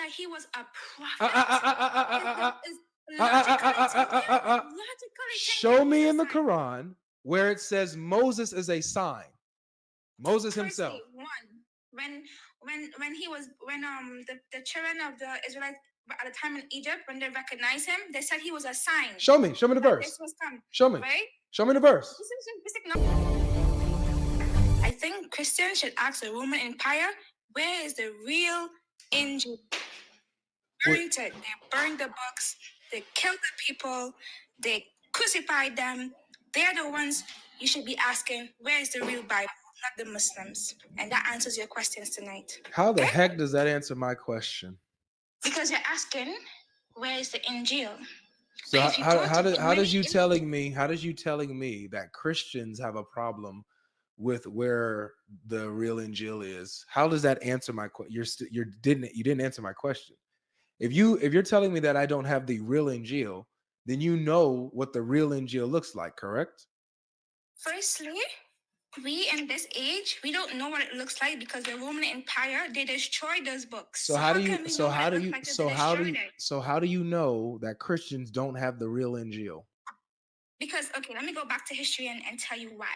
that he was a prophet is logically show me in the Quran where it says Moses is a sign. Moses himself. One, when he was the children of the Israelites at the time in Egypt, when they recognized him, they said he was a sign. Show me the verse. This was come. Show me. Right? Show me the verse. I think Christians should ask the Roman Empire, where is the real Injil? Burnt it. They burned the books. They killed the people. They crucified them. They're the ones you should be asking, where is the real Bible, not the Muslims? And that answers your questions tonight. How the heck does that answer my question? Because you're asking, where is the Injil? So how does you telling me that Christians have a problem with where the real Injil is? How does that answer my question? You didn't answer my question. If you're telling me that I don't have the real Injil, then you know what the real Injil looks like, correct? Firstly, we in this age, we don't know what it looks like because the Roman Empire, they destroyed those books. So how do you know that Christians don't have the real Injil? Because, okay, let me go back to history and tell you why.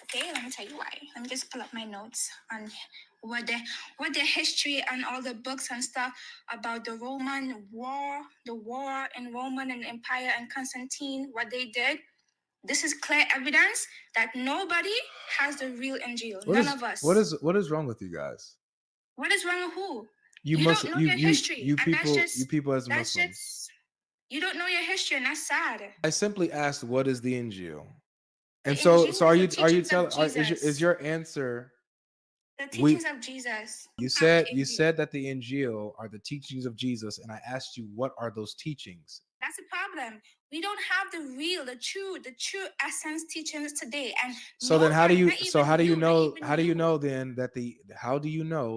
Okay, let me tell you why. Let me just pull up my notes on what the history and all the books and stuff about the Roman war, the war in Roman and Empire and Constantine, what they did. This is clear evidence that nobody has the real Injil. None of us. What is wrong with you guys? What is wrong with who? You don't know your history. You people as Muslims. You don't know your history, and that's sad. I simply asked, what is the Injil? And so are you telling? Is your answer? The teachings of Jesus. You said that the Injil are the teachings of Jesus, and I asked you, what are those teachings? That's the problem. We don't have the true essence teachings today. And so then how do you know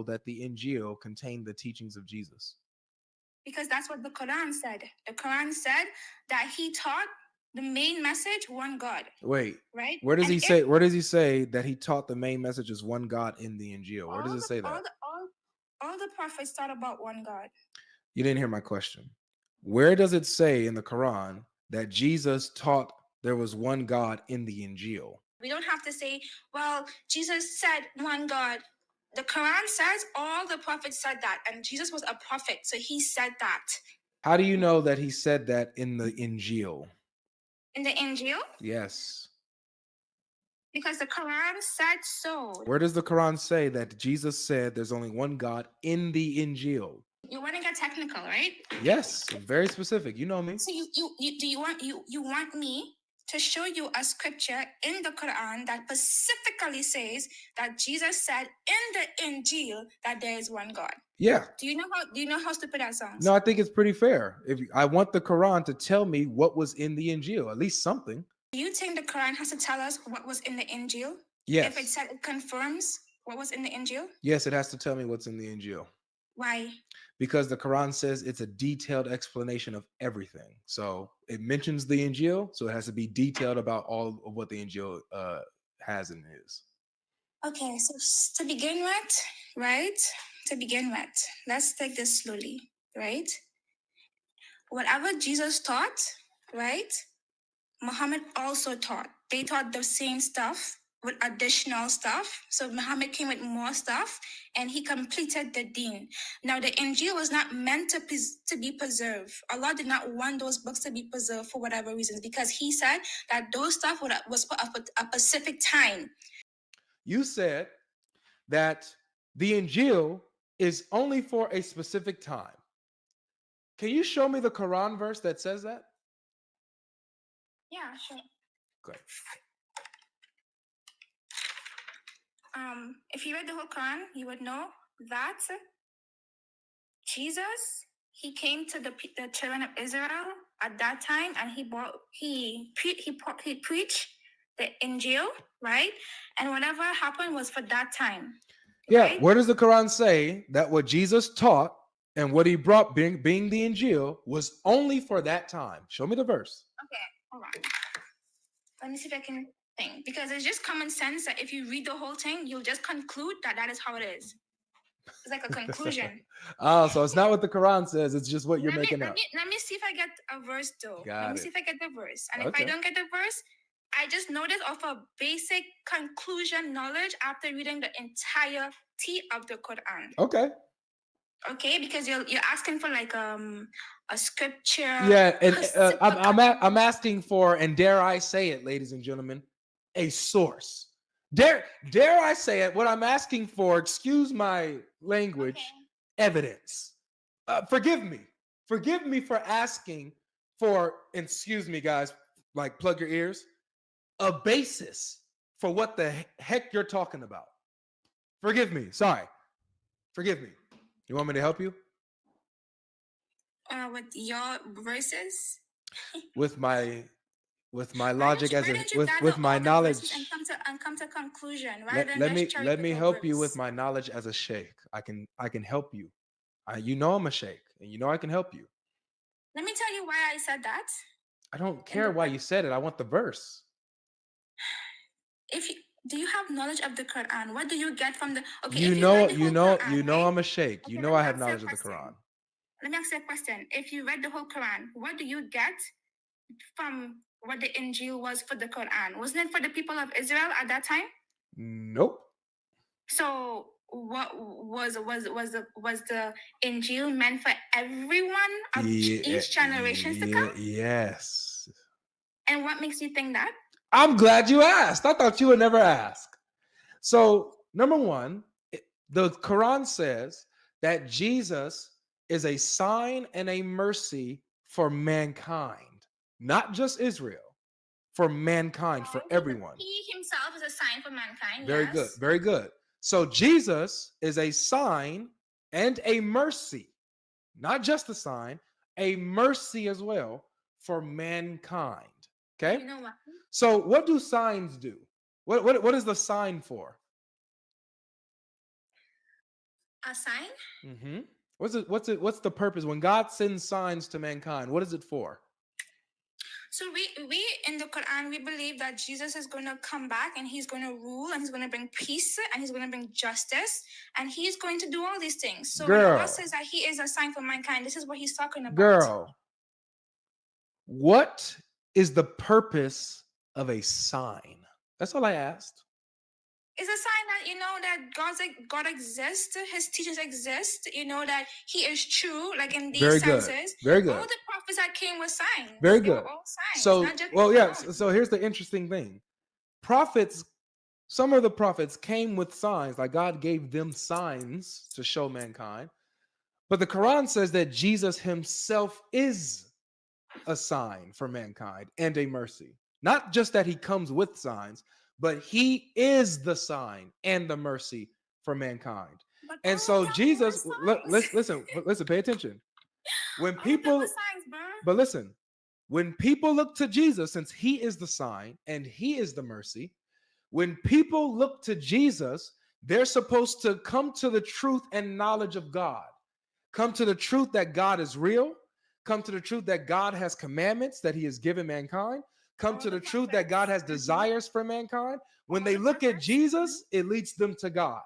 that the Injil contained the teachings of Jesus? Because that's what the Quran said. The Quran said that he taught the main message, one God. Wait. Right? Where does he say that he taught the main message is one God in the Injil? Where does it say that? All the prophets taught about one God. You didn't hear my question. Where does it say in the Quran that Jesus taught there was one God in the Injil? We don't have to say, well, Jesus said one God. The Quran says all the prophets said that, and Jesus was a prophet, so he said that. How do you know that he said that in the Injil? In the Injil? Yes. Because the Quran said so. Where does the Quran say that Jesus said there's only one God in the Injil? You want to get technical, right? Yes, very specific. You know me. So you want me to show you a scripture in the Quran that specifically says that Jesus said in the Injil that there is one God? Yeah. Do you know how stupid that sounds? No, I think it's pretty fair. If I want the Quran to tell me what was in the Injil, at least something. Do you think the Quran has to tell us what was in the Injil? Yes. If it said it confirms what was in the Injil? Yes, it has to tell me what's in the Injil. Why? Because the Quran says it's a detailed explanation of everything. So it mentions the Injil, so it has to be detailed about all of what the Injil has and is. Okay, so to begin with, right? Let's take this slowly, right? Whatever Jesus taught, right? Muhammad also taught. They taught the same stuff with additional stuff. So Muhammad came with more stuff and he completed the deen. Now the Injil was not meant to be preserved. Allah did not want those books to be preserved for whatever reasons, because he said that those stuff was for a specific time. You said that the Injil is only for a specific time. Can you show me the Quran verse that says that? Yeah, sure. Good. If you read the whole Quran, you would know that Jesus, he came to the children of Israel at that time, and he preached the Injil, right? And whatever happened was for that time. Yeah. Right? Where does the Quran say that what Jesus taught and what he brought, being the Injil, was only for that time? Show me the verse. Okay, hold on. Let me see if I can think. Because it's just common sense that if you read the whole thing, you'll just conclude that is how it is. It's like a conclusion. Oh, so it's not what the Quran says. It's just what you're Let me making let up. me let me see if I get a verse though. Let Got me it. see if I get the verse. And if I Okay. don't get the verse, I just noticed of a basic conclusion knowledge after reading the entirety of the Quran. Okay. Okay, because you're asking for like a scripture. Yeah, and I'm asking for, and dare I say it, ladies and gentlemen, a source. Dare I say it? What I'm asking for, excuse my language, Okay. evidence. Forgive me for asking for, and excuse me, guys, like plug your ears, a basis for what the heck you're talking about. Forgive me. Sorry. Forgive me. You want me to help you? With your verses. With my logic why don't you with gather my all the knowledge. verses and come to conclusion rather than Let just cherry me pick a help you verse? with my knowledge as a sheikh. I can help you. You know I'm a sheikh, and you know I can help you. Let me tell you why I said that. I don't care why you said it. I want the verse. If you, do you have knowledge of the Quran? What do you get from the? Okay, You if know, read the whole Quran, you know right? I'm a sheikh. Okay, You let know me I have ask you a knowledge of the question. Quran. Let me ask you a question. If you read the whole Quran, what do you get from what the Injil was for the Quran? Wasn't it for the people of Israel at that time? Nope. So what was the Injil meant for everyone of each generation to come? Yes. And what makes you think that? I'm glad you asked. I thought you would never ask. So, number one, the Quran says that Jesus is a sign and a mercy for mankind, not just Israel, for mankind, for everyone. He himself is a sign for mankind. Very yes. good. Very good. So, Jesus is a sign and a mercy, not just a sign, a mercy as well for mankind. Okay. You know what? So, what do signs do? What is the sign for? A sign? Mm-hmm. What's the purpose when God sends signs to mankind? What is it for? So we in the Quran, we believe that Jesus is going to come back and he's going to rule and he's going to bring peace and he's going to bring justice and he's going to do all these things. So when Allah says that he is a sign for mankind, this is what he's talking about. Girl, what is the purpose of a sign? That's all I asked. It's a sign that you know that God exists, his teachings exist, you know that he is true, like in these senses. Very good. All the prophets that came with signs. Very They good. were all signs. So, not just well, yeah. So here's the interesting thing. Prophets, some of the prophets came with signs, like God gave them signs to show mankind. But the Quran says that Jesus himself is a sign for mankind and a mercy. Not just that he comes with signs, but he is the sign and the mercy for mankind. But and so Jesus, listen, pay attention. When people, signs, bro. but listen, when people look to Jesus, since he is the sign and he is the mercy, when people look to Jesus, they're supposed to come to the truth and knowledge of God. Come to the truth that God is real. Come to the truth that God has commandments that he has given mankind. Come to the truth that God has desires for mankind. When they look at Jesus, it leads them to God.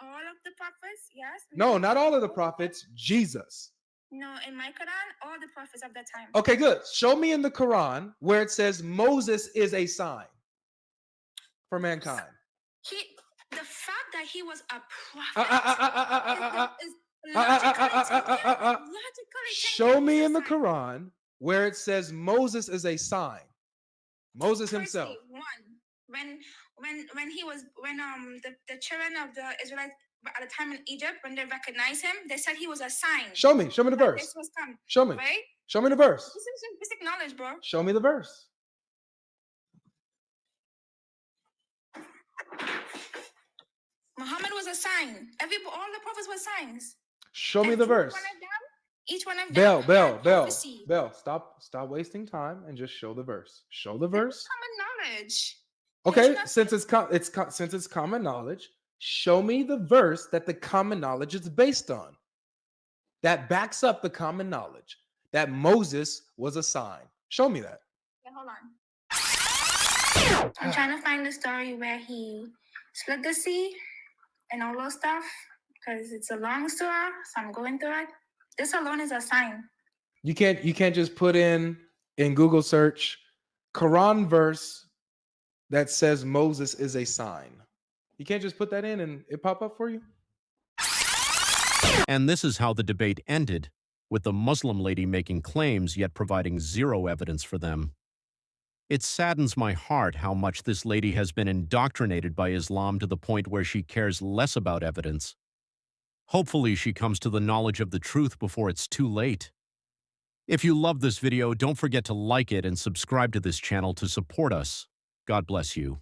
All of the prophets, yes? No, not all of the prophets, Jesus. No, in my Quran, all the prophets of that time. Okay, good. Show me in the Quran where it says Moses is a sign for mankind. The fact that he was a prophet is logically show me in the Quran where it says Moses is a sign. Moses himself. When he was the children of the Israelites at the time in Egypt, when they recognized him, they said he was a sign. Show me the verse. This was come. Show me. Right? Show me the verse. This is basic knowledge, bro. Show me the verse. Muhammad was a sign. All the prophets were signs. Show me the verse. Each one of them. Bell. Stop wasting time and just show the verse. Show the verse. Common knowledge. Okay, since it's common knowledge, show me the verse that the common knowledge is based on. That backs up the common knowledge that Moses was a sign. Show me that. Yeah, hold on. I'm trying to find the story where he split the sea and all those stuff. because it's a long surah, so I'm going through it. This alone is a sign. You can't just put in Google search Quran verse that says Moses is a sign. You can't just put that in and it pop up for you. And this is how the debate ended, with the Muslim lady making claims yet providing zero evidence for them. It saddens my heart how much this lady has been indoctrinated by Islam to the point where she cares less about evidence. Hopefully she comes to the knowledge of the truth before it's too late. If you love this video, don't forget to like it and subscribe to this channel to support us. God bless you.